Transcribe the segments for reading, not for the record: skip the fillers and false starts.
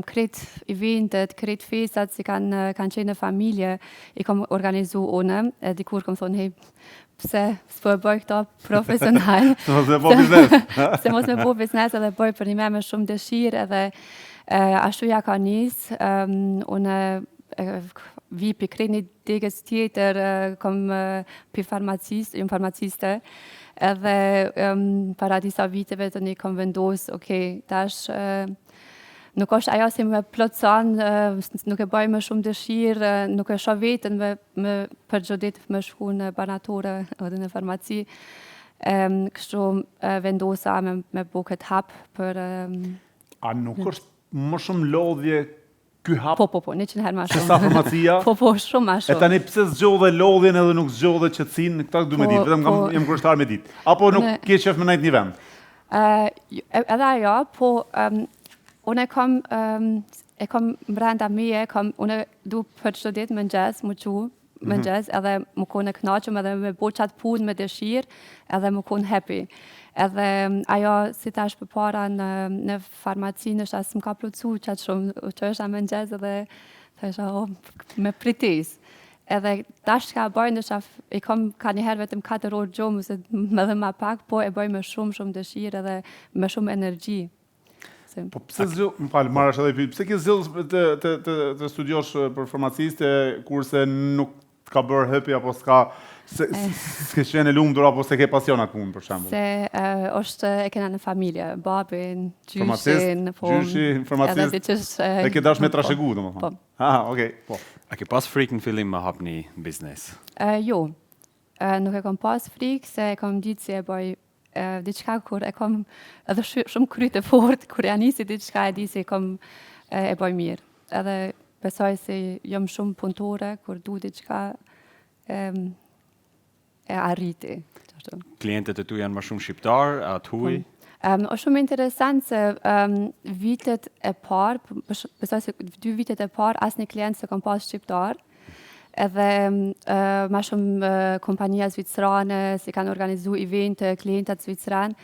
kreet eventet, kreet festat si kan qenë në familje, I kom organizu unë, dikur kom thonë, hej, pse s'po e bëj këto profesional. Se mos me po biznes. Se mos me po biznes edhe bëj për një me shumë dëshirë edhe ashtu ja ka nis, unë vi për krejt një degës tjetër, kom për farmacist, jam farmaciste, edhe para disa viteve të një kom vendos, tash nuk është ajo si me plotëson, nuk e bëj më shumë dëshirë, nuk e shoh vetën me për çdo ditë më shku në banatore edhe në farmaci. Kështu vendosa me bu këtë hap për... A nuk është më shumë lodhje ky hap? Po, 100 herë më shumë. Se sa farmacia? Po, shumë më shumë. E tani pse zgjodhe lodhjen edhe nuk zgjodhe qetësinë, këta du me ditë, vetëm jam kuriozitar me ditë. Apo nuk ke qef me najt një vend? Edhe ajo, po unë e kom brenda meje, unë du për çdo ditë mëngjes, më qu, mëngjes, edhe më konë e knaqëm, edhe me bo qatë punë me dëshirë, edhe më konë happy. Edhe ajo, si tash për para në farmaci, nështë asë më ka plotësu qatë shumë, që është a mëngjes edhe thësha, me pritis. Edhe tash ka bëj, nështë i kom ka njëherë vetëm 4 orë gjomë, se më dhe ma pak, po e bëj me shumë dëshirë edhe me shumë energji. Po pse pse ke zgjedhur të studiosh për farmaciste kurse nuk ka bërë happy apo s'ke qenë e lumtur apo s'ke pasion atë punë për shembull? Se është e kena në familje, babin, gjyshin, farmacist. E ke dash me trashëgu domethënë. Okay, po. A ke pas frikë në fillim me hapni biznes? Jo. Nuk e kam pas frikë se e kam ditë se e bëj diçka kur e kom edhe shumë kryt e fort, kur ja nisi diçka e di se e bëj mirë. Edhe besoj se jam shumë punëtore, kur du diçka e arriti. Klientët e tu janë më shumë shqiptar, atë huj? është shumë interesant se vitet e parë, besoj se 2 vitet e parë, asnjë klient se kam pas shqiptar, edhe ma shumë kompania zvicrane, si kanë organizu evente, klientat zvicran,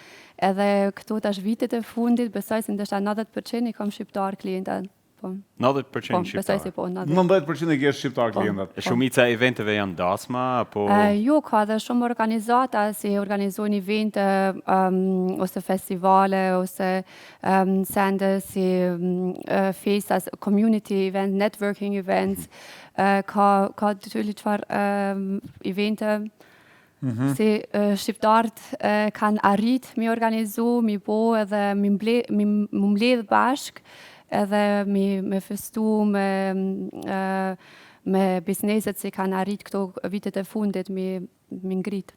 edhe këto tash vitet e fundit, besoj se ndështë 90% I kam shqiptar klientat. 90% shqiptar? Besoj se po, 90% e ke shqiptar klientat? E shumica eventeve janë dasma, apo... Jo, ka dhe shumë organizata, si organizojnë evente, ose festivale, ose sende si festas, community event, networking events, ka të qëfar evente, si shqiptarët kanë arrit mi organizu, mi bo edhe mi mbledh bashk, edhe me festu, me bizneset si kanë arrit këto vitet e fundit mi ngrit.